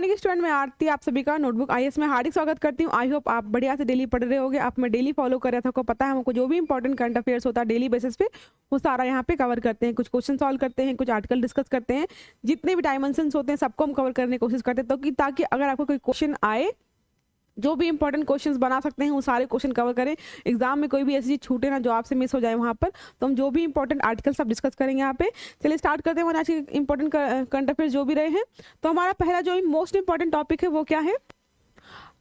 Morning student, मैं आरती आप सभी का नोटबुक आईएएस में हार्दिक स्वागत करती हूँ। आई होप आप बढ़िया से डेली पढ़ रहे होगे। आप में डेली फॉलो कर रहे थे, आपको पता है हमको जो भी इंपॉर्टेंट करंट अफेयर्स होता है डेली बेसिस पे वो सारा यहाँ पे कवर करते हैं। कुछ क्वेश्चन सॉल्व करते हैं, कुछ आर्टिकल डिस्कस करते हैं, जितने भी डायमेंशंस होते हैं सबको हम कवर करने की कोशिश करते हैं, तो ताकि अगर आपको कोई क्वेश्चन आए, जो भी इंपॉर्टेंट क्वेश्चंस बना सकते हैं वो सारे क्वेश्चन कवर करें। एग्जाम में कोई भी ऐसी चीज छूटे ना जो आपसे मिस हो जाए वहाँ पर। तो हम जो भी इंपॉर्टेंट आर्टिकल सब डिस्कस करेंगे यहाँ पे। चलिए स्टार्ट करते हैं हमारे आज के इंपॉर्टेंट करंट अफेयर्स जो भी रहे हैं। तो हमारा पहला जो मोस्ट इंपॉर्टेंट टॉपिक है वो क्या है?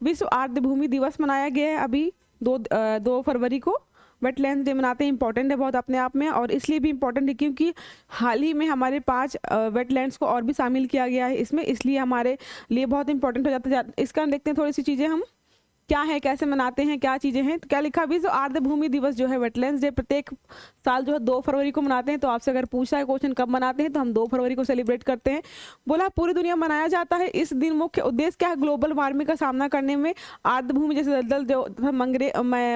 विश्व आर्द्र भूमि दिवस मनाया गया है अभी 2 फरवरी को। वेटलैंड्स डे मनाते हैं, इंपॉर्टेंट है बहुत अपने आप में, और इसलिए भी इंपॉर्टेंट है क्योंकि हाल ही में हमारे 5 वेटलैंड्स को और भी शामिल किया गया है इसमें, इसलिए हमारे लिए बहुत इंपॉर्टेंट हो जाता है। इसका देखते हैं थोड़ी सी चीज़ें हम क्या है, कैसे मनाते हैं, क्या चीज़ें हैं। तो क्या लिखा, विश्व आर्द्र भूमि दिवस जो है वेटलैंड्स डे प्रत्येक साल जो है 2 फरवरी को मनाते हैं। तो आपसे अगर पूछा है क्वेश्चन कब मनाते हैं, तो हम 2 फरवरी को सेलिब्रेट करते हैं। बोला पूरी दुनिया मनाया जाता है इस दिन। मुख्य उद्देश्य क्या है? ग्लोबल वार्मिंग का सामना करने में आर्द्र भूमि जैसे दलदल जो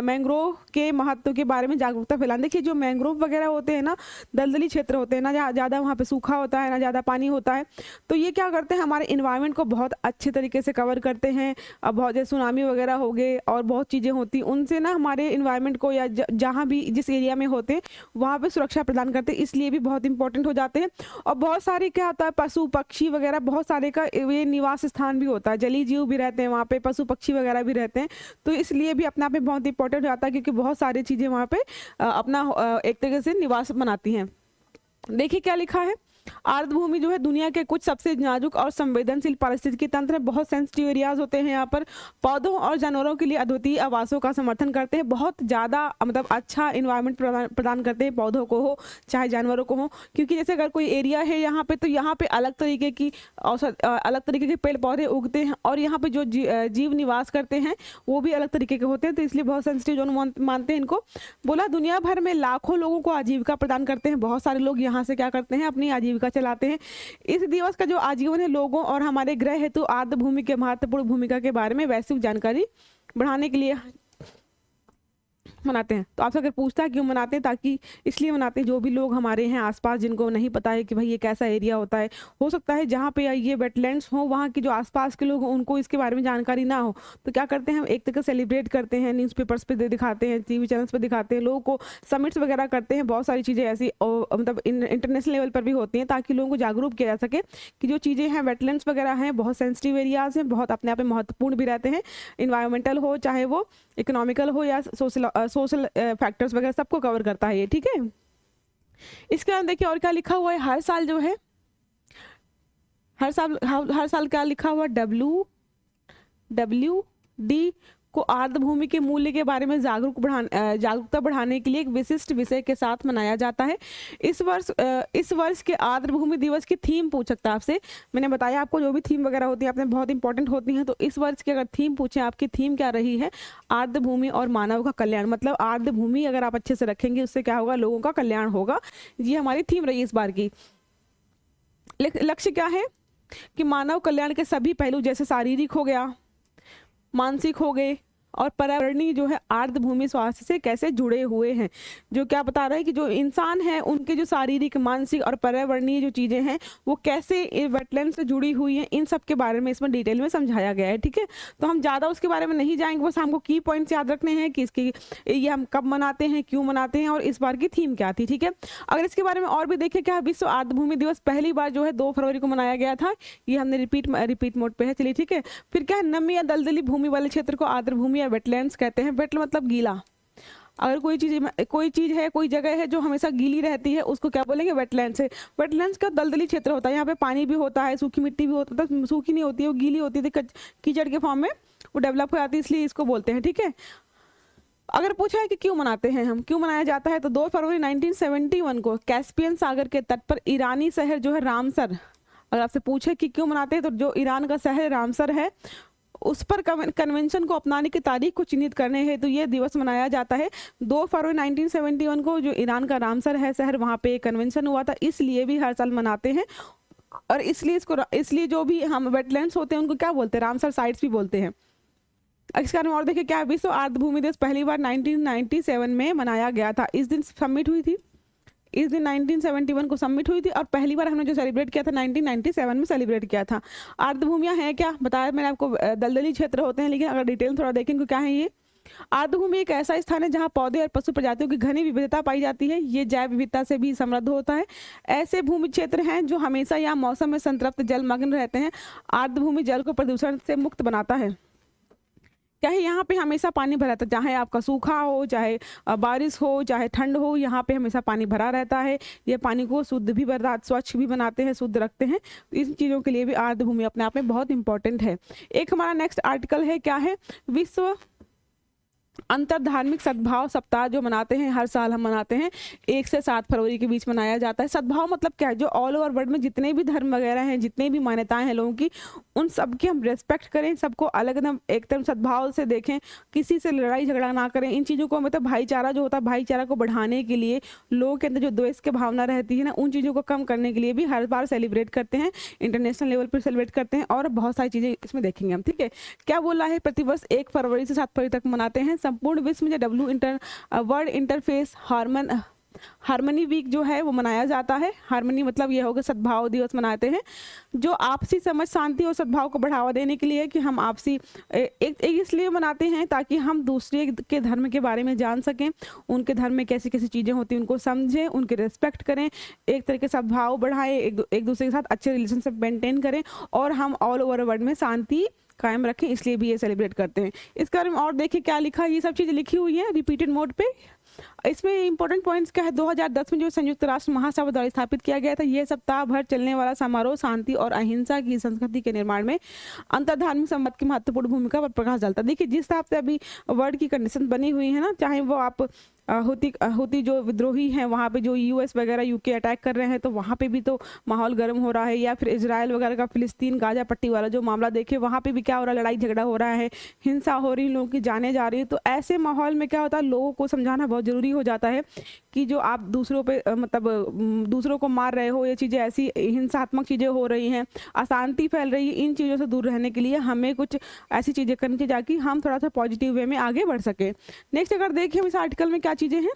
मैंग्रोव के महत्व के बारे में जागरूकता फैलाना। देखिए जो मैंग्रोव वगैरह होते हैं ना, दलदली क्षेत्र होते हैं ना, ज़्यादा वहाँ पे सूखा होता है ना ज़्यादा पानी होता है, तो ये क्या करते हैं हमारे इन्वायरमेंट को बहुत अच्छे तरीके से कवर करते हैं। अब बहुत जैसे सुनामी वगैरह हो गए और बहुत चीज़ें होती, उनसे ना हमारे इन्वायरमेंट को या जहाँ भी जिस एरिया में होते हैं वहाँ पे सुरक्षा प्रदान करते हैं, इसलिए भी बहुत इंपॉर्टेंट हो जाते हैं। और बहुत सारे क्या होता है, पशु पक्षी वगैरह बहुत सारे का ये निवास स्थान भी होता है, जलीय जीव भी रहते हैं वहाँ पे, पशु पक्षी वगैरह भी रहते हैं, तो इसलिए भी अपने आप में बहुत इंपॉर्टेंट हो जाता है क्योंकि बहुत सारी चीज़ें वहाँ पे अपना एक तरीके से निवास बनाती हैं। देखिए क्या लिखा है, आर्द्र भूमि जो है दुनिया के कुछ सबसे नाजुक और संवेदनशील पारिस्थितिकी तंत्र है। बहुत सेंसिटिव एरियाज होते हैं यहाँ पर। पौधों और जानवरों के लिए अद्वितीय आवासों का समर्थन करते हैं। बहुत ज़्यादा मतलब अच्छा इन्वायरमेंट प्रदान करते हैं, पौधों को हो चाहे जानवरों को हो, क्योंकि जैसे अगर कोई एरिया है यहाँ पे तो यहाँ पे अलग तरीके की अलग तरीके के पेड़ पौधे उगते हैं, और यहाँ पे जो जीव निवास करते हैं वो भी अलग तरीके के होते हैं, तो इसलिए बहुत सेंसिटिव जोन मानते हैं इनको। बोला दुनिया भर में लाखों लोगों को आजीविका प्रदान करते हैं। बहुत सारे लोग यहाँ से क्या करते हैं, अपनी आजीविका चलाते हैं। इस दिवस का जो आजीवन है लोगों और हमारे ग्रह हेतु आर्द्र भूमि के महत्वपूर्ण भूमिका के बारे में वैश्विक जानकारी बढ़ाने के लिए मनाते हैं। तो आपसे अगर पूछता है क्यों मनाते हैं, ताकि इसलिए मनाते हैं जो भी लोग हमारे हैं आसपास जिनको नहीं पता है कि भाई ये कैसा एरिया होता है, हो सकता है जहाँ पे ये वेटलैंड्स हो वहाँ के जो आसपास के लोग हों उनको इसके बारे में जानकारी ना हो, तो क्या करते हैं हम एक तरह सेलिब्रेट करते हैं, न्यूज़पेपर्स पे दिखाते हैं, टीवी चैनल्स पे दिखाते हैं, लोगों को समिट्स वगैरह करते हैं। बहुत सारी चीज़ें ऐसी मतलब इंटरनेशनल लेवल पर भी होती हैं ताकि लोगों को जागरूक किया जा सके कि जो चीज़ें हैं वेटलैंड्स वगैरह हैं बहुत सेंसिटिव एरियाज हैं, बहुत अपने आप में महत्वपूर्ण भी रहते हैं। इन्वायरमेंटल हो चाहे वो इकोनॉमिकल हो या सोशल फैक्टर्स वगैरह सबको कवर करता है ये, ठीक है। इसके बाद देखिए और क्या लिखा हुआ है, हर साल जो है हर साल क्या लिखा हुआ, WWD को आर्द्र भूमि के मूल्य के बारे में जागरूकता बढ़ाने के लिए एक विशिष्ट विषय के साथ मनाया जाता है। इस वर्ष के आर्द्र भूमि दिवस की थीम पूछ सकता है आपसे। मैंने बताया आपको जो भी थीम वगैरह होती है आपने बहुत इंपॉर्टेंट होती हैं, तो इस वर्ष की अगर थीम पूछे आपकी थीम क्या रही है, आर्द्र भूमि और मानव का कल्याण। मतलब आर्द्र भूमि अगर आप अच्छे से रखेंगे उससे क्या होगा, लोगों का कल्याण होगा। ये हमारी थीम रही इस बार की। लक्ष्य क्या है कि मानव कल्याण के सभी पहलू जैसे शारीरिक हो गया, मानसिक हो गए और पर्यावरणीय जो है आर्द्र भूमि स्वास्थ्य से कैसे जुड़े हुए हैं। जो क्या बता रहा है कि जो इंसान है उनके जो शारीरिक, मानसिक और पर्यावरणीय जो चीज़ें हैं वो कैसे वेटलैंड से जुड़ी हुई हैं, इन सब के बारे में इसमें डिटेल में समझाया गया है, ठीक है। तो हम ज़्यादा उसके बारे में नहीं जाएंगे, बस हमको की पॉइंट्स याद रखने हैं कि इसकी ये हम कब मनाते हैं, क्यों मनाते हैं और इस बार की थीम क्या थी, ठीक है। अगर इसके बारे में और भी देखें, क्या विश्व आर्द्र भूमि दिवस पहली बार जो है 2 फरवरी को मनाया गया था, ये हमने रिपीट मोड पे है, चलिए ठीक है। फिर क्या है, नमी या दलदली भूमि वाले क्षेत्र को आर्द्र भूमि या वेटलैंड्स कहते हैं। वेट मतलब गीला, अगर कोई चीज है, कोई जगह है जो हमेशा गीली रहती है उसको क्या बोलेंगे, वेटलैंड्स है। वेटलैंड्स का दलदली क्षेत्र होता है, यहाँ पे पानी भी होता है, सूखी मिट्टी भी होता है, सूखी नहीं होती है वो गीली होती है, कीचड़ के फॉर्म में वो डेवलप हो जाती है, इसलिए इसको बोलते हैं, ठीक है। अगर पूछा है कि क्यों मनाते हैं हम, क्यों मनाया जाता है, तो 2 फरवरी 1971 को कैस्पियन सागर के तट पर ईरानी शहर जो है रामसर, अगर आपसे पूछे कि क्यों मनाते हैं तो जो ईरान का शहर रामसर है उस पर कन्वेंशन को अपनाने की तारीख को चिन्हित करने हेतु तो ये दिवस मनाया जाता है। 2 फरवरी 1971 को जो ईरान का रामसर है शहर, वहाँ पे कन्वेंशन हुआ था, इसलिए भी हर साल मनाते हैं। और इसलिए जो भी हम वेटलैंड्स होते हैं उनको क्या बोलते हैं, रामसर साइट्स भी बोलते हैं। इसके बारे में और देखिए क्या, विश्व आर्द्र भूमि दिवस पहली बार 1997 में मनाया गया था। इस दिन सबमिट हुई थी इस दिन 1971 को सबमिट हुई थी और पहली बार हमने जो सेलिब्रेट किया था 1997 में सेलिब्रेट किया था। आर्द्रभूमियाँ हैं क्या, बताया मैंने आपको, दलदली क्षेत्र होते हैं, लेकिन अगर डिटेल थोड़ा देखें तो क्या है ये, आर्द्रभूमि एक ऐसा स्थान है जहां पौधे और पशु प्रजातियों की घनी विविधता पाई जाती है। ये जैव विविधता से भी समृद्ध होता है। ऐसे भूमि क्षेत्र हैं जो हमेशा या मौसम में संतृप्त जलमग्न रहते हैं। आर्द्रभूमि जल को प्रदूषण से मुक्त बनाता है। क्या है, यहाँ पे हमेशा पानी भरा रहता है, चाहे आपका सूखा हो, चाहे बारिश हो, चाहे ठंड हो, यहाँ पे हमेशा पानी भरा रहता है। ये पानी को शुद्ध भी बना, स्वच्छ भी बनाते हैं, शुद्ध रखते हैं। इन चीज़ों के लिए भी आर्द्रभूमि अपने आप में बहुत इंपॉर्टेंट है। एक हमारा नेक्स्ट आर्टिकल है, क्या है, विश्व अंतर धार्मिक सद्भाव सप्ताह जो मनाते हैं, हर साल हम मनाते हैं, 1 से 7 फरवरी के बीच मनाया जाता है। सद्भाव मतलब क्या है, जो ऑल ओवर वर्ल्ड में जितने भी धर्म वगैरह हैं, जितने भी मान्यताएं हैं लोगों की, उन सब की हम रेस्पेक्ट करें, सबको अलग एकदम सद्भाव से देखें, किसी से लड़ाई झगड़ा ना करें। इन चीज़ों को मतलब भाईचारा जो होता है, भाईचारा को बढ़ाने के लिए, लोगों के अंदर जो द्वेष की भावना रहती है ना, उन चीज़ों को कम करने के लिए भी हर बार सेलिब्रेट करते हैं, इंटरनेशनल लेवल पर सेलिब्रेट करते हैं और बहुत सारी चीज़ें इसमें देखेंगे हम। ठीक है, क्या बोला है, प्रतिवर्ष 1 फरवरी से 7 फरवरी तक मनाते हैं। संपूर्ण विश्व में वर्ल्ड इंटरफेस हार्मनी वीक जो है वो मनाया जाता है। हार्मनी मतलब ये होगा सद्भाव दिवस मनाते हैं, जो आपसी समझ, शांति और सद्भाव को बढ़ावा देने के लिए कि हम आपसी एक इसलिए मनाते हैं ताकि हम दूसरे के धर्म के बारे में जान सकें, उनके धर्म में कैसी कैसी चीज़ें होती हैं उनको समझें, उनके रिस्पेक्ट करें, एक तरीके से सद्भाव बढ़ाएं, एक दूसरे के साथ अच्छे रिलेशनशिप मेंटेन करें और हम ऑल ओवर वर्ल्ड में शांति कायम रखें, इसलिए भी ये सेलिब्रेट करते हैं। इसके बारे में और देखिए क्या लिखा है, ये सब चीज़ें लिखी हुई हैं रिपीटेड मोड पे। इसमें इंपॉर्टेंट पॉइंट्स क्या है, 2010 में जो संयुक्त राष्ट्र महासभा द्वारा स्थापित किया गया था, ये सप्ताह भर चलने वाला समारोह शांति और अहिंसा की संस्कृति के निर्माण में अंतर्धार्मिक संबंध की महत्वपूर्ण भूमिका पर प्रकाश डालता है। देखिए, जिस हिसाब से अभी वर्ल्ड की कंडीशन बनी हुई है ना, चाहे वो आप हुती जो विद्रोही हैं, वहाँ पे जो यूएस वगैरह यूके अटैक कर रहे हैं, तो वहाँ पे भी तो माहौल गर्म हो रहा है, या फिर इजराइल वगैरह का फिलिस्तीन गाजा पट्टी वाला जो मामला देखे, वहाँ पे भी क्या हो रहा है, लड़ाई झगड़ा हो रहा है, हिंसा हो रही है, लोगों की जाने जा रही है। तो ऐसे माहौल में क्या होता है, लोगों को समझाना बहुत ज़रूरी हो जाता है कि जो आप दूसरों पे मतलब दूसरों को मार रहे हो, ये चीज़ें ऐसी हिंसात्मक चीज़ें हो रही हैं, अशांति फैल रही है, इन चीज़ों से दूर रहने के लिए हमें कुछ ऐसी चीज़ें करनी चाहिए ताकि हम थोड़ा सा पॉजिटिव वे में आगे बढ़ सके। नेक्स्ट अगर देखिए हम इस आर्टिकल में क्या चीज़ें हैं,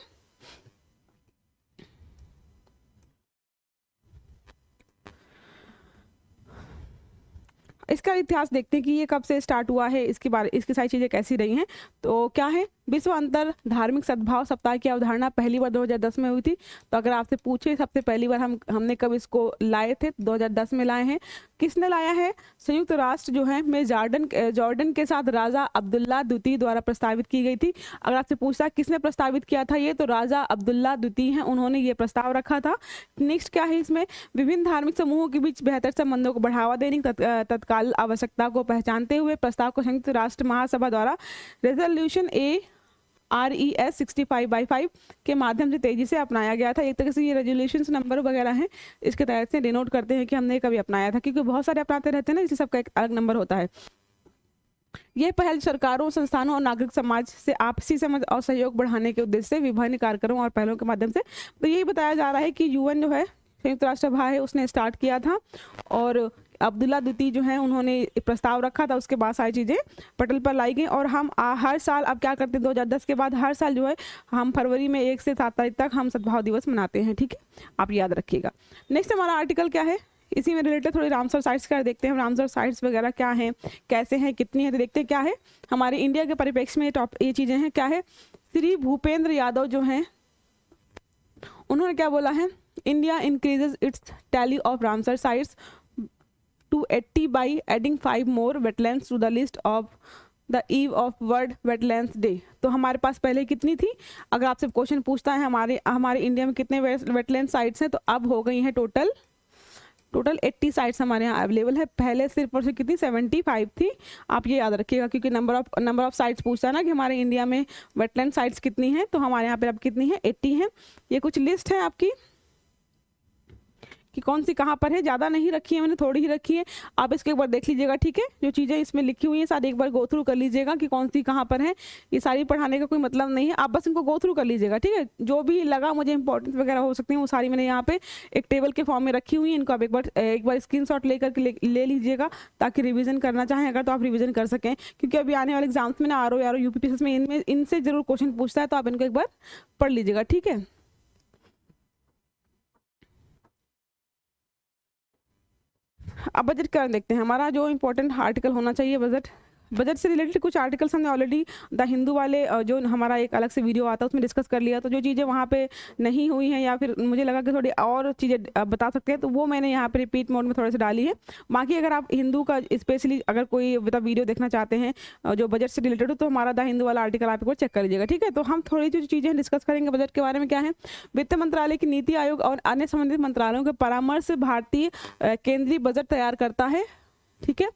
इसका इतिहास देखते हैं कि ये कब से स्टार्ट हुआ है, इसकी सारी चीज़ें कैसी रही हैं। तो क्या है, विश्व अंतर धार्मिक सद्भाव सप्ताह की अवधारणा पहली बार 2010 में हुई थी। तो अगर आपसे पूछे सबसे पहली बार हमने कब इसको लाए थे, 2010 में लाए हैं। किसने लाया है, संयुक्त राष्ट्र जो है में जॉर्डन के साथ राजा अब्दुल्ला द्वितीय द्वारा प्रस्तावित की गई थी। अगर आपसे पूछता किसने प्रस्तावित किया था ये, तो राजा अब्दुल्ला द्वितीय हैं, उन्होंने ये प्रस्ताव रखा था। नेक्स्ट क्या है, इसमें विभिन्न धार्मिक समूहों के बीच बेहतर संबंधों को बढ़ावा देने की तत्काल आवश्यकता को पहचानते हुए प्रस्ताव को संयुक्त राष्ट्र महासभा द्वारा रेजोल्यूशन RES 65/5 के माध्यम से तेजी से अपनाया गया था। एक तरह से ये रेजोल्यूशन नंबर वगैरह हैं, इसके तहत से डिनोट करते हैं कि हमने कभी अपनाया था, क्योंकि बहुत सारे अपनाते रहते हैं ना, इसलिए सबका एक अलग नंबर होता है। यह पहल सरकारों, संस्थानों और नागरिक समाज से आपसी समझ और सहयोग बढ़ाने के उद्देश्य से विभिन्न कार्यक्रमों और पहलों के माध्यम से, तो यही बताया जा रहा है कि UN जो है, संयुक्त राष्ट्र सभा है, उसने स्टार्ट किया था और अब्दुल्ला द्वितीय जो है उन्होंने प्रस्ताव रखा था, उसके बाद सारी चीज़ें पटल पर लाई गई। और हम हर साल अब क्या करते हैं, 2010 के बाद हर साल जो है हम फरवरी में 1 से 7 तारीख तक हम सद्भाव दिवस मनाते हैं। ठीक है, आप याद रखिएगा। नेक्स्ट हमारा आर्टिकल क्या है, इसी में रिलेटेड थोड़ी रामसर साइट्स का देखते हैं। रामसर साइट्स वगैरह क्या हैं, कैसे हैं, कितनी है, तो देखते हैं क्या है हमारे इंडिया के परिप्रेक्ष्य में ये चीज़ें हैं। क्या है, श्री भूपेंद्र यादव जो हैं उन्होंने क्या बोला है, India increases it's tally of Ramsar sites to 80 by adding 5 more wetlands to the list of the eve of World Wetlands Day। तो हमारे पास पहले कितनी थी, अगर आपसे क्वेश्चन पूछता है हमारे इंडिया में कितने वेटलैंड साइट्स हैं, तो अब हो गई हैं टोटल 80 साइट्स हमारे यहाँ अवेलेबल है। पहले सिर्फ और सिर्फ कितनी 75 थी। आप ये याद रखिएगा, क्योंकि नंबर ऑफ साइट्स पूछता है ना कि हमारे इंडिया में वेटलैंड साइट्स कितनी हैं, तो हमारे यहाँ पे अब कितनी है, 80 हैं। ये कुछ लिस्ट है आपकी कि कौन सी कहाँ पर है, ज़्यादा नहीं रखी है मैंने, थोड़ी ही रखी है। आप इसके एक बार देख लीजिएगा, ठीक है, जो चीज़ें इसमें लिखी हुई हैं सारी एक बार गो थ्रू कर लीजिएगा कि कौन सी कहाँ पर है। ये सारी पढ़ाने का कोई मतलब नहीं है, आप बस इनको गो थ्रू कर लीजिएगा, ठीक है। जो भी लगा मुझे इंपॉर्टेंस वगैरह हो सकती है वो सारी मैंने यहाँ पे एक टेबल के फॉर्म में रखी हुई है। इनको आप एक बार स्क्रीनशॉट लेकर के ले लीजिएगा, ताकि रिविजन करना चाहें अगर तो आप रिविजन कर सकें, क्योंकि अभी आने वाले एग्जाम्स में ना RO UPSS में इनसे जरूर क्वेश्चन पूछता है, तो आप इनको एक बार पढ़ लीजिएगा, ठीक है। अब बजट का देखते हैं, हमारा जो इम्पोर्टेंट आर्टिकल होना चाहिए बजट से रिलेटेड कुछ आर्टिकल्स हमने ऑलरेडी द हिंदू वाले जो हमारा एक अलग से वीडियो आता है उसमें डिस्कस कर लिया। तो जो चीज़ें वहाँ पे नहीं हुई हैं या फिर मुझे लगा कि थोड़ी और चीज़ें बता सकते हैं तो वो मैंने यहाँ पे रिपीट मोड में थोड़े से डाली है। बाकी अगर आप हिंदू का स्पेशली अगर कोई मतलब वीडियो देखना चाहते हैं जो बजट से रिलेटेड हो तो हमारा द हिंदू वाला आर्टिकल आप एक बार चेक कर लीजिएगा, ठीक है। तो हम थोड़ी जो चीज़ें डिस्कस करेंगे बजट के बारे में क्या है। वित्त मंत्रालय की नीति आयोग और अन्य संबंधित मंत्रालयों के परामर्श से भारतीय केंद्रीय बजट तैयार करता है, ठीक है।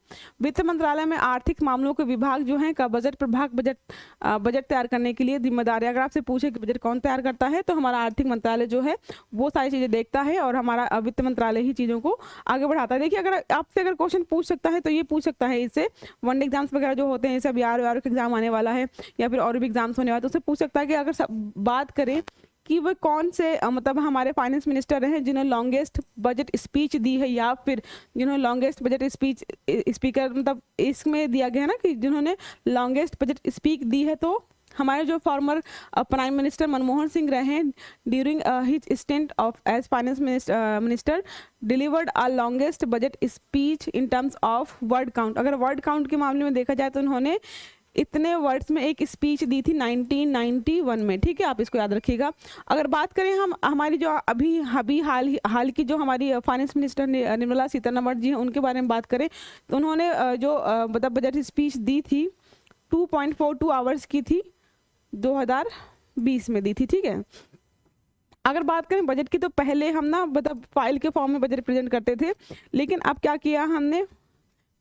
वित्त मंत्रालय में आर्थिक मामलों के विभाग जो हैं का बजट प्रभाग बजट तैयार करने के लिए जिम्मेदार है। अगर आपसे पूछे कि बजट कौन तैयार करता है तो हमारा आर्थिक मंत्रालय जो है वो सारी चीज़ें देखता है और हमारा वित्त मंत्रालय ही चीज़ों को आगे बढ़ाता है। देखिए अगर आपसे अगर क्वेश्चन पूछ सकता है तो ये पूछ सकता है, इससे वनडे एग्जाम्स वगैरह जो होते हैं, जैसे अभी आर का एग्जाम आने वाला है या फिर और भी एग्जाम्स होने वाले, तो उससे पूछ सकता है कि अगर बात करें कि वह कौन से मतलब हमारे फाइनेंस मिनिस्टर रहे जिन्होंने लॉन्गेस्ट बजट स्पीच दी है या फिर जिन्होंने लॉन्गेस्ट बजट स्पीच स्पीकर मतलब इसमें दिया गया है ना कि जिन्होंने लॉन्गेस्ट बजट स्पीच दी है। तो हमारे जो former prime minister Manmohan Singh रहे हैं during his stint of as finance minister delivered a longest budget speech in terms of word count. अगर वर्ड काउंट के मामले में देखा जाए तो उन्होंने इतने वर्ड्स में एक स्पीच दी थी 1991 में, ठीक है, आप इसको याद रखिएगा। अगर बात करें हम हमारी जो अभी हाल की जो हमारी फाइनेंस मिनिस्टर निर्मला सीतारमण जी हैं उनके बारे में बात करें तो उन्होंने जो मतलब बजट स्पीच दी थी 2.42 आवर्स की थी, 2020 में दी थी, ठीक है। अगर बात करें बजट की तो पहले हम ना मतलब फाइल के फॉर्म में बजट प्रेजेंट करते थे, लेकिन अब क्या किया हमने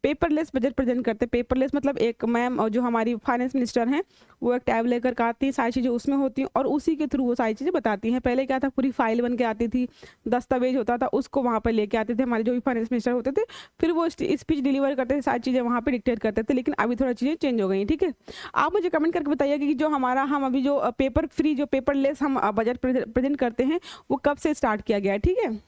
पेपरलेस बजट प्रेजेंट करते। पेपरलेस मतलब एक मैम और जो हमारी फाइनेंस मिनिस्टर हैं वो एक टैब लेकर के आती हैं, सारी चीज़ें उसमें होती हैं और उसी के थ्रू वो सारी चीज़ें बताती हैं। पहले क्या था, पूरी फाइल बन के आती थी, दस्तावेज होता था, उसको वहाँ पर लेके आते थे हमारे जो भी फाइनेंस मिनिस्टर होते थे, फिर वो स्पीच डिलीवर करते थे, सारी चीज़ें वहाँ पर डिक्टेट करते थे। लेकिन अभी थोड़ा चीज़ें चेंज हो गई, ठीक है। आप मुझे कमेंट करके बताइएगा कि जो हमारा हम अभी जो पेपर फ्री जो पेपरलेस हम बजट प्रेजेंट करते हैं वो कब से स्टार्ट किया गया है, ठीक है।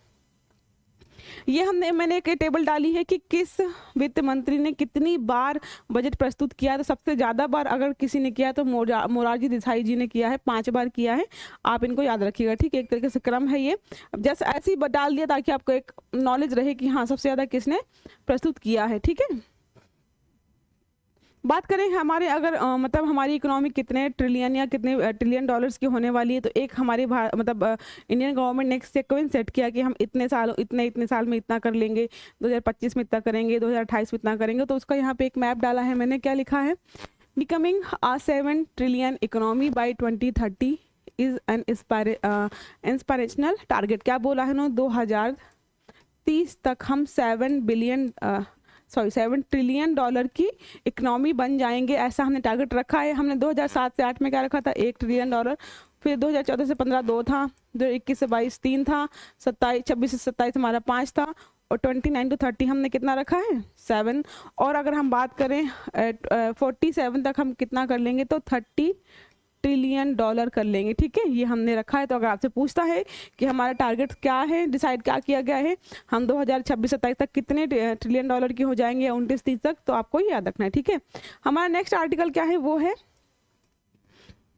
ये मैंने एक टेबल डाली है कि किस वित्त मंत्री ने कितनी बार बजट प्रस्तुत किया। तो सबसे ज़्यादा बार अगर किसी ने किया तो मोरारजी देसाई जी ने किया है, 5 बार किया है। आप इनको याद रखिएगा, ठीक है। एक तरीके से क्रम है ये, जैसे ऐसे ही डाल दिया ताकि आपको एक नॉलेज रहे कि हाँ सबसे ज़्यादा किसने प्रस्तुत किया है, ठीक है। बात करें हमारे अगर मतलब हमारी इकोनॉमी कितने ट्रिलियन या कितने ट्रिलियन डॉलर्स की होने वाली है, तो एक हमारे मतलब इंडियन गवर्नमेंट ने एक सीक्वेंस सेट किया कि हम इतने साल में इतना कर लेंगे, 2025 में इतना करेंगे, 2028 में इतना करेंगे। तो उसका यहाँ पे एक मैप डाला है मैंने, क्या लिखा है, becoming a 7 trillion economy by 2030 is an inspirational target. क्या बोला है ना, 2030 तक हम 7 ट्रिलियन डॉलर की इकोनॉमी बन जाएंगे, ऐसा हमने टारगेट रखा है। हमने 2007 से 8 में क्या रखा था, 1 ट्रिलियन डॉलर, फिर 2014 से 15 2 था, 2021 से 22 3 था, 26 से 27 हमारा 5 था, और 29 to 30 हमने कितना रखा है, 7। और अगर हम बात करें 47 तक हम कितना कर लेंगे, तो 30 ट्रिलियन डॉलर कर लेंगे, ठीक है, ये हमने रखा है। तो अगर आपसे पूछता है कि हमारा टारगेट क्या है, डिसाइड क्या किया गया है, हम 2026-27 तक कितने ट्रिलियन डॉलर की हो जाएंगे, 29-30 तक, तो आपको याद रखना है, ठीक है। हमारा नेक्स्ट आर्टिकल क्या है, वो है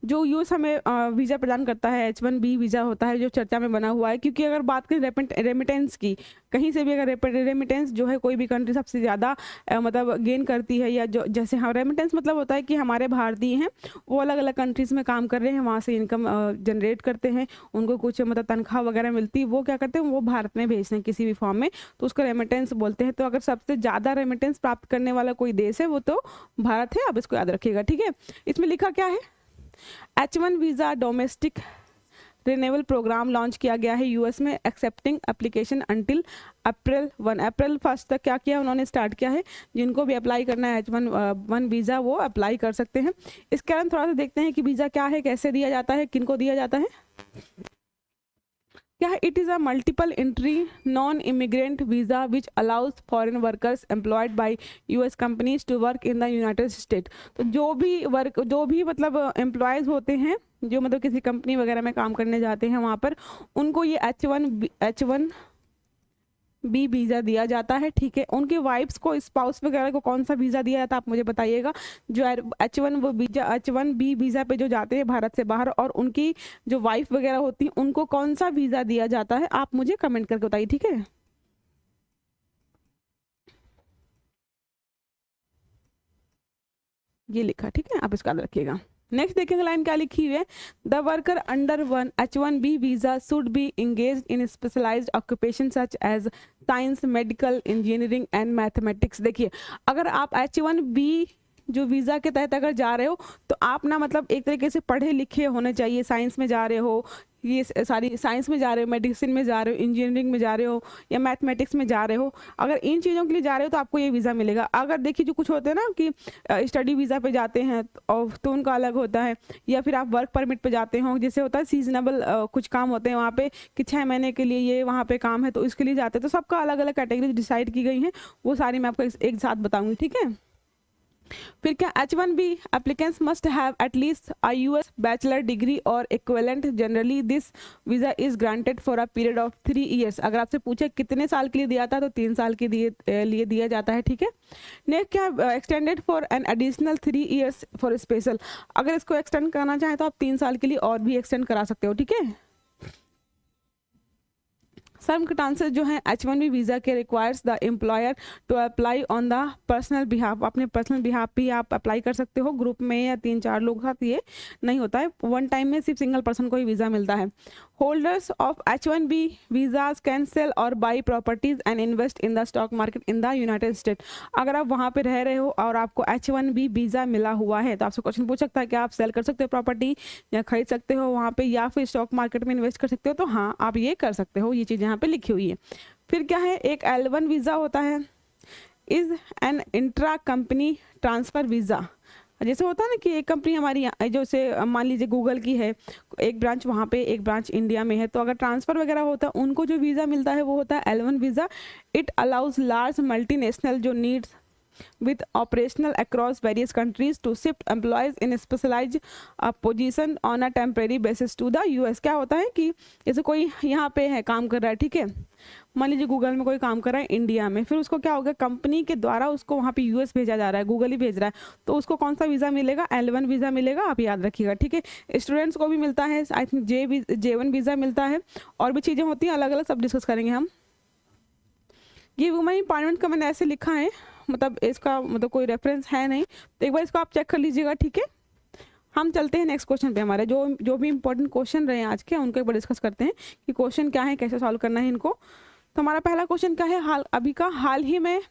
जो यूएस हमें वीज़ा प्रदान करता है, H1B वीज़ा होता है जो चर्चा में बना हुआ है। क्योंकि अगर बात करें रेमिटेंस की, कहीं से भी अगर रेमिटेंस जो है कोई भी कंट्री सबसे ज़्यादा मतलब गेन करती है, या जो जैसे हाँ रेमिटेंस मतलब होता है कि हमारे भारतीय हैं वो अलग अलग कंट्रीज़ में काम कर रहे हैं, वहाँ से इनकम जनरेट करते हैं, उनको कुछ मतलब तनख्वाह वगैरह मिलती है, वो क्या करते हैं, वो भारत में भेजते हैं किसी भी फॉर्म में, तो उसको रेमिटेंस बोलते हैं। तो अगर सबसे ज़्यादा रेमिटेंस प्राप्त करने वाला कोई देश है वो तो भारत है, आप इसको याद रखिएगा, ठीक है। इसमें लिखा क्या है, H1 visa domestic renewal program launch किया गया है यूएस में, एक्सेप्टिंग एप्लीकेशन अंटिल अप्रैल 1 तक क्या किया उन्होंने, स्टार्ट किया है। जिनको भी अप्लाई करना है H1 वीज़ा वो अप्लाई कर सकते हैं। इसके कारण थोड़ा सा देखते हैं कि वीज़ा क्या है, कैसे दिया जाता है, किनको दिया जाता है, क्या है। It is a multiple entry non immigrant visa which allows foreign workers employed by US companies to work in the United state. तो जो भी मतलब एम्प्लॉयज़ होते हैं जो मतलब किसी कंपनी वगैरह में काम करने जाते हैं वहाँ पर, उनको ये H1B वीज़ा दिया जाता है, ठीक है। उनके वाइफ्स को, स्पाउस वगैरह को कौन सा वीज़ा दिया जाता है आप मुझे बताइएगा। जो H1B वीज़ा पे जो जाते हैं भारत से बाहर और उनकी जो वाइफ वगैरह होती हैं उनको कौन सा वीज़ा दिया जाता है, आप मुझे कमेंट करके बताइए, ठीक है। ये लिखा, ठीक है, आप इसका याद रखिएगा। नेक्स्ट देखेंगे लाइन क्या लिखी हुई है, the worker under one H1B visa should be engage in specialised occupation such as science, medical, engineering and mathematics. देखिए, अगर आप H1B जो वीज़ा के तहत अगर जा रहे हो तो आप ना मतलब एक तरीके से पढ़े लिखे होने चाहिए, साइंस में जा रहे हो, ये सारी साइंस में जा रहे हो, मेडिसिन में जा रहे हो, इंजीनियरिंग में जा रहे हो या मैथमेटिक्स में जा रहे हो, अगर इन चीज़ों के लिए जा रहे हो तो आपको ये वीज़ा मिलेगा। अगर देखिए जो कुछ होते हैं ना कि स्टडी वीज़ा पे जाते हैं और तो उनका अलग होता है, या फिर आप वर्क परमिट पे जाते हो, जैसे होता है सीजनेबल कुछ काम होते हैं वहाँ पे कि 6 महीने के लिए ये वहाँ पे काम है तो इसके लिए जाते हैं, तो सबका अलग अलग कैटेगरी डिसाइड की गई है, वो सारी मैं आपको एक साथ बताऊँगी, ठीक है। फिर क्या, H1B applicants must have at least a US bachelor degree or equivalent. Generally this visa is granted for a period of 3 years. अगर आपसे पूछे कितने साल के लिए दिया था तो 3 साल के लिए दिया जाता है, ठीक है। नेक्स्ट क्या, extended for an additional 3 years for special, अगर इसको एक्सटेंड करना चाहें तो आप 3 साल के लिए और भी एक्सटेंड करा सकते हो, ठीक है। सर्वकट आंसर जो है H1B वीज़ा के requires the employer to apply on the personal behalf, अपने पर्सनल बिहाफ भी आप अप्लाई कर सकते हो, ग्रुप में या 3-4 लोग साथ ये नहीं होता है, वन टाइम में सिर्फ सिंगल पर्सन को ही वीज़ा मिलता है। Holders of H1B visas can sell or buy properties and invest in the stock market in the United State. अगर आप वहाँ पे रह रहे हो और आपको H1B वीज़ा मिला हुआ है तो आपसे क्वेश्चन पूछ सकता है कि आप सेल कर सकते हो प्रॉपर्टी या खरीद सकते हो वहाँ पे, या फिर स्टॉक मार्केट में इन्वेस्ट कर सकते हो, तो हाँ आप ये कर सकते हो, ये चीज़ यहाँ पे लिखी हुई है। फिर क्या है, एक L1 वीज़ा होता है, is an intra company transfer visa. जैसे होता है ना कि एक कंपनी हमारी जैसे मान लीजिए गूगल की है, एक ब्रांच वहाँ पे, एक ब्रांच इंडिया में है, तो अगर ट्रांसफ़र वगैरह होता है उनको जो वीज़ा मिलता है वो होता है L1 visa. It allows large multinational जो needs with operational across various countries to shift employees in specialized position on a temporary basis to the US। क्या होता है कि जैसे कोई यहाँ पे है काम कर रहा है, ठीक है, मान लीजिए गूगल में कोई काम कर रहा है इंडिया में, फिर उसको क्या होगा, कंपनी के द्वारा उसको वहाँ पे US भेजा जा रहा है, गूगल ही भेज रहा है, तो उसको कौन सा वीज़ा मिलेगा, L1 वीज़ा मिलेगा, आप याद रखिएगा, ठीक है। स्टूडेंट्स को भी मिलता है, आई थिंक J1 वीज़ा मिलता है, और भी चीज़ें होती हैं अलग अलग, सब डिस्कस करेंगे हम। ये वुमेन एम्पावरमेंट का मैंने ऐसे लिखा है, मतलब इसका मतलब कोई रेफरेंस है नहीं, तो एक बार इसको आप चेक कर लीजिएगा, ठीक है। हम चलते हैं नेक्स्ट क्वेश्चन पे, हमारे जो भी इंपॉर्टेंट क्वेश्चन रहे हैं आज के उनको एक बार डिस्कस करते हैं कि क्वेश्चन क्या है, कैसे सॉल्व करना है इनको। तो हमारा पहला क्वेश्चन क्या है, हाल ही में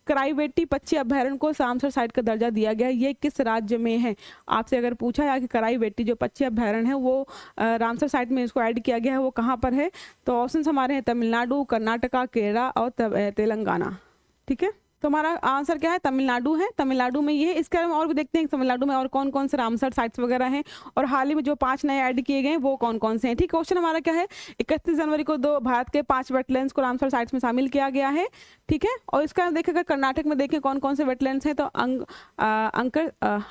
कराईवेटी पक्षी अभ्यारण्य को रामसर साइट का दर्जा दिया गया, ये किस राज्य में है। आपसे अगर पूछा जाए कि कराईवेटी जो पक्षी अभ्यारण्य है वो रामसर साइट में इसको ऐड किया गया है, वो कहाँ पर है, तो ऑप्शन हमारे हैं तमिलनाडु, कर्नाटका, केरला और तेलंगाना, ठीक है। तो हमारा आंसर क्या है, तमिलनाडु है, तमिलनाडु में ये है। इसके अलावा और भी देखते हैं तमिलनाडु में और कौन कौन से रामसर साइट्स वगैरह हैं, और हाल ही में जो 5 नए ऐड किए गए हैं वो कौन कौन से हैं, ठीक। क्वेश्चन हमारा क्या है, 31 जनवरी को भारत के 5 वेटलैंड्स को रामसर साइट्स में शामिल किया गया है, ठीक है। और इसका देखेगा कर्नाटक में देखें कौन कौन से वेटलैंड्स हैं, तो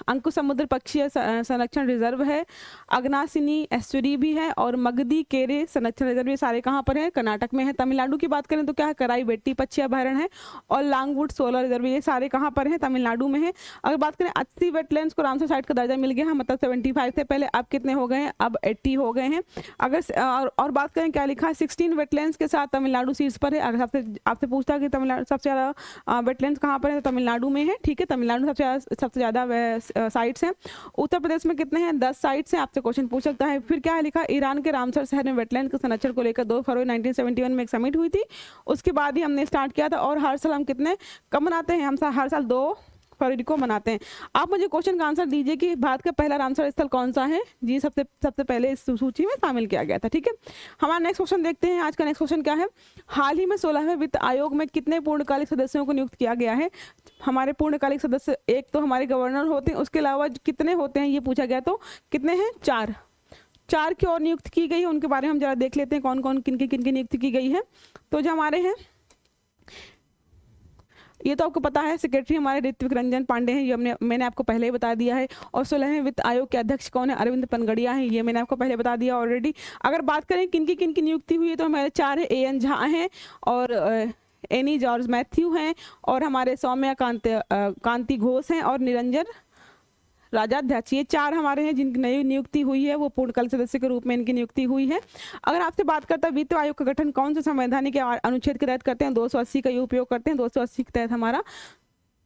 अंकुश समुद्र पक्षी संरक्षण रिजर्व है, अगनासिनी एस्चुरी भी है, और मगधी केरे संरक्षण रिजर्व, ये सारे कहाँ पर है, कर्नाटक में है। तमिलनाडु की बात करें तो क्या है, कराईवेटी पक्षी अभ्यारण्य है और लांगवुड सोलर रिजर्व, ये सारे कहाँ पर हैं, तमिलनाडु में है। अगर बात करें 80 वेटलैंड्स को रामसर साइट का दर्जा मिल गया है, मतलब 75 थे पहले, अब कितने हो गए हैं, अब 80 हो गए हैं। अगर और बात करें क्या लिखा है, 16 वेटलैंड्स के साथ तमिलनाडु शीर्ष पर है। अगर आपसे पूछता है कि तमिलनाडु सबसे ज़्यादा वेटलैंड्स कहाँ पर है, तो तमिलनाडु में है, ठीक है, तमिलनाडु सबसे ज़्यादा साइट्स हैं। उत्तर प्रदेश में कितने हैं, 10 साइट्स हैं, आपसे क्वेश्चन पूछ सकता है। फिर क्या है लिखा, ईरान के रामसर शहर में वेटलैंड के संरक्षण को लेकर 2 फरवरी 1971 में एक समिट हुई थी, उसके बाद ही हमने स्टार्ट किया था, और हर साल हम कितने कम मनाते हैं, हम हर साल 2 फरवरी को मनाते हैं। आप मुझे क्वेश्चन का आंसर दीजिए कि भारत का पहला रामसर स्थल कौन सा है, जी सबसे पहले इस सूची में शामिल किया गया था, ठीक है। हमारा नेक्स्ट क्वेश्चन देखते हैं, आज का नेक्स्ट क्वेश्चन क्या है, हाल ही में 16वें वित्त आयोग में कितने पूर्णकालिक सदस्यों को नियुक्त किया गया है। हमारे पूर्णकालिक सदस्य एक तो हमारे गवर्नर होते हैं, उसके अलावा कितने होते हैं ये पूछा गया, तो कितने हैं, 4 की और नियुक्त की गई है, उनके बारे में हम जरा देख लेते हैं कौन कौन किन की नियुक्ति की गई है। तो जो हमारे हैं, ये तो आपको पता है, सेक्रेटरी हमारे ऋत्विक रंजन पांडे हैं, ये मैंने आपको पहले ही बता दिया है। और 16वें वित्त आयोग के अध्यक्ष कौन है, अरविंद पनगड़िया हैं, ये मैंने आपको पहले बता दिया ऑलरेडी। अगर बात करें किन की नियुक्ति हुई है, तो हमारे 4 है, AN झा हैं, और एनी जॉर्ज मैथ्यू हैं, और हमारे सौम्या कांति घोष हैं, और निरंजन राजाध्यक्ष, ये 4 हमारे हैं जिनकी नई नियुक्ति हुई है, वो पूर्णकालिक सदस्य के रूप में इनकी नियुक्ति हुई है। अगर आपसे बात करता है वित्त आयोग का गठन कौन से संवैधानिक अनुच्छेद के तहत करते हैं, 280 का ये उपयोग करते हैं, 280 के तहत हमारा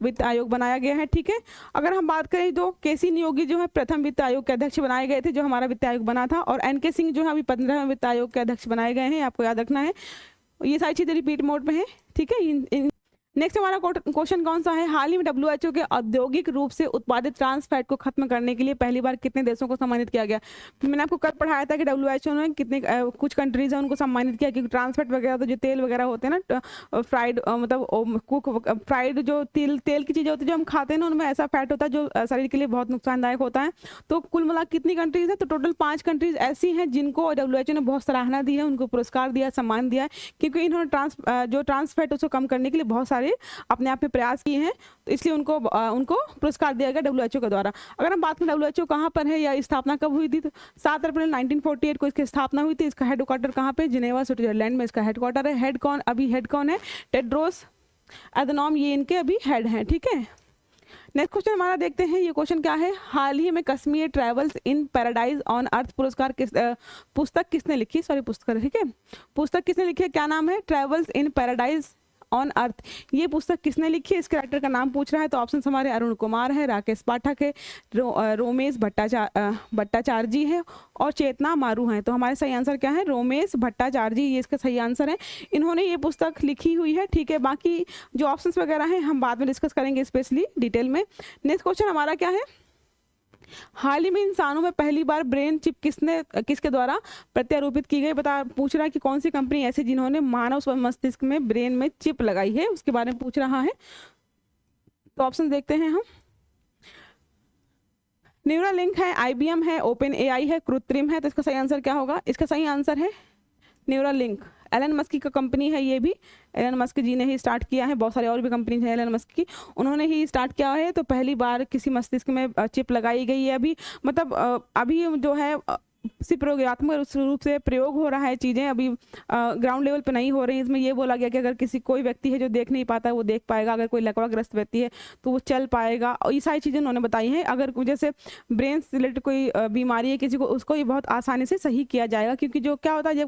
वित्त आयोग बनाया गया है। ठीक है, अगर हम बात करें तो केसी नियोगी जो है प्रथम वित्त आयोग के अध्यक्ष बनाए गए थे, जो हमारा वित्त आयोग बना था, और एन के सिंह जो है अभी 15वें वित्त आयोग के अध्यक्ष बनाए गए हैं, आपको याद रखना है। ये सारी चीज़ें रिपीट मोड में है। ठीक है, नेक्स्ट हमारा क्वेश्चन कौन सा है, हाल ही में डब्ल्यूएचओ के औद्योगिक रूप से उत्पादित ट्रांस फैट को खत्म करने के लिए पहली बार कितने देशों को सम्मानित किया गया। मैंने आपको कल पढ़ाया था कि डब्ल्यूएचओ ने कितने कुछ कंट्रीज हैं उनको सम्मानित किया, क्योंकि ट्रांस फैट वगैरह तो जो तेल वगैरह होते हैं ना, फ्राइड मतलब कुक फ्राइड जो तेल की चीज़ें होती है जो हम खाते हैं ना, उनमें ऐसा फैट होता है जो शरीर के लिए बहुत नुकसानदायक होता है। तो कुल मिला कितनी कंट्रीज है, तो टोटल 5 कंट्रीज ऐसी हैं जिनको डब्ल्यूएचओ ने बहुत सराहना दी है, उनको पुरस्कार दिया, सम्मान दिया है, क्योंकि इन्होंने जो ट्रांस फैट उसको कम करने के लिए बहुत सारे अपने आप प्रयास किए हैं, तो इसलिए उनको पुरस्कार दिया गया डब्ल्यूएचओ के द्वारा। अगर हम बात करें डब्ल्यूएचओ कहाँ पर है या स्थापना कब हुई थी, तो 7 अप्रैल 1948 को इसकी स्थापना हुई थी। इसका हेडक्वार्टर कहाँ पे, जिनेवा स्विट्जरलैंड में इसका हेडक्वार्टर है। हेड कौन है, टेड्रोस एधनॉम, ये इनके अभी हेड हैं। ठीक है, नेक्स्ट क्वेश्चन हमारा देखते हैं, ये क्वेश्चन क्या है, हाल ही में Kashmir travels in paradise on earth पुरस्कार पुस्तक किसने लिखी, ठीक है, पुस्तक किसने लिखी है, क्या नाम है, travels in paradise on earth. ये पुस्तक किसने लिखी है, इस कैरेक्टर का नाम पूछ रहा है। तो ऑप्शन हमारे अरुण कुमार है, राकेश पाठक है, रोमेश भट्टाचार्य जी है और चेतना मारू हैं। तो हमारे सही आंसर क्या है, रोमेश भट्टाचार्य जी, ये इसका सही आंसर है। इन्होंने ये पुस्तक लिखी हुई है। ठीक है, बाकी जो ऑप्शंस वगैरह हैं हम बाद में डिस्कस करेंगे स्पेशली डिटेल में। नेक्स्ट क्वेश्चन हमारा क्या है, हाल ही में इंसानों में पहली बार ब्रेन चिप किसके द्वारा प्रत्यारोपित की गई, पूछ रहा है कि कौन सी कंपनी ऐसी जिन्होंने मानव मस्तिष्क में ब्रेन में चिप लगाई है, उसके बारे में पूछ रहा है। तो ऑप्शन देखते हैं हम, न्यूरालिंक है, आईबीएम है, ओपन एआई है, कृत्रिम है। तो इसका सही आंसर क्या होगा, इसका सही आंसर है न्यूरालिंक। एलन मस्क का कंपनी है, ये भी एलन मस्क जी ने ही स्टार्ट किया है, बहुत सारे और भी कंपनी है एलन मस्क की, उन्होंने ही स्टार्ट किया है। तो पहली बार किसी मस्तिष्क में चिप लगाई गई है। अभी मतलब अभी जो है सिर्फ प्रयोगात्मक रूप से प्रयोग हो रहा है, चीज़ें अभी ग्राउंड लेवल पे नहीं हो रही। इसमें ये बोला गया कि अगर कोई व्यक्ति है जो देख नहीं पाता है वो देख पाएगा, अगर कोई लकवाग्रस्त व्यक्ति है तो वो चल पाएगा, और ये सारी चीज़ें उन्होंने बताई हैं। अगर जैसे ब्रेन से रिलेटेड कोई बीमारी है किसी को, उसको ये बहुत आसानी से सही किया जाएगा, क्योंकि जो क्या होता है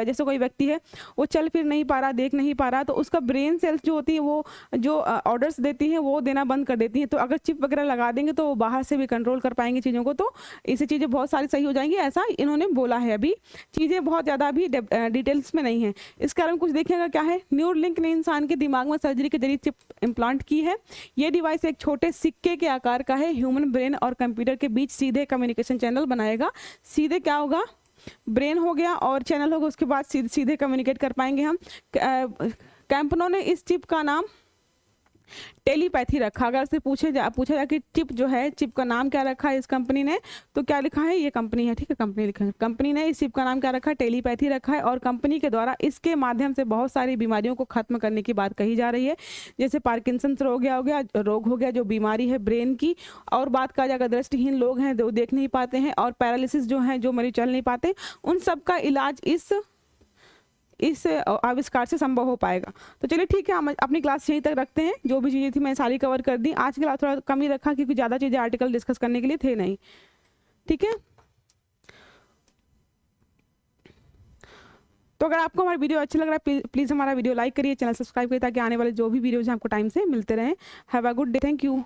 जैसे कोई व्यक्ति है वो चल फिर नहीं पा रहा, देख नहीं पा रहा, तो उसका ब्रेन सेल्स जो होती है वो जो ऑर्डर्स देती हैं वो देना बंद कर देती हैं। तो अगर चिप वगैरह लगा देंगे तो बाहर से भी कंट्रोल कर पाएंगे चीज़ों को, तो इससे चीज़ें बहुत सारी सही हो जाएंगी, ऐसा इन्होंने बोला है। अभी चीज़ें बहुत ज़्यादा अभी डिटेल्स में नहीं है। इस कारण कुछ देखिएगा क्या है, न्यूरलिंक ने इंसान के दिमाग में सर्जरी के जरिए चिप इम्प्लांट की है। ये डिवाइस एक छोटे सिक्के के आकार का है, ह्यूमन ब्रेन और कंप्यूटर के बीच सीधे कम्युनिकेशन चैनल बनाएगा। सीधे क्या होगा, ब्रेन हो गया और चैनल होगा, उसके बाद सीधे कम्युनिकेट कर पाएंगे हम। कैंपनो ने इस चिप का नाम टेलीपैथी रखा। अगर से पूछा जाए कि चिप जो है, चिप का नाम क्या रखा है इस कंपनी ने, तो क्या लिखा है, ये कंपनी है, ठीक है, कंपनी लिखा है, कंपनी ने इस चिप का नाम क्या रखा है, टेलीपैथी रखा है। और कंपनी के द्वारा इसके माध्यम से बहुत सारी बीमारियों को खत्म करने की बात कही जा रही है, जैसे पार्किंसंस रोग हो गया जो बीमारी है ब्रेन की, और बात कहा जाएगा दृष्टिहीन लोग हैं जो देख नहीं पाते हैं, और पैरालिसिस जो है जो मरीज चल नहीं पाते, उन सब का इलाज इस आविष्कार से संभव हो पाएगा। तो चलिए ठीक है, हम अपनी क्लास यहीं तक रखते हैं। जो भी चीज़ें थी मैं सारी कवर कर दी। आज की क्लास थोड़ा कम ही रखा क्योंकि ज़्यादा चीज़ें आर्टिकल डिस्कस करने के लिए थे नहीं। ठीक है, तो अगर आपको हमारा वीडियो अच्छा लग रहा है प्लीज़ हमारा वीडियो लाइक करिए, चैनल सब्सक्राइब करिए, ताकि आने वाले जो भी वीडियोज हैं आपको टाइम से मिलते रहें। Have a good day, thank you.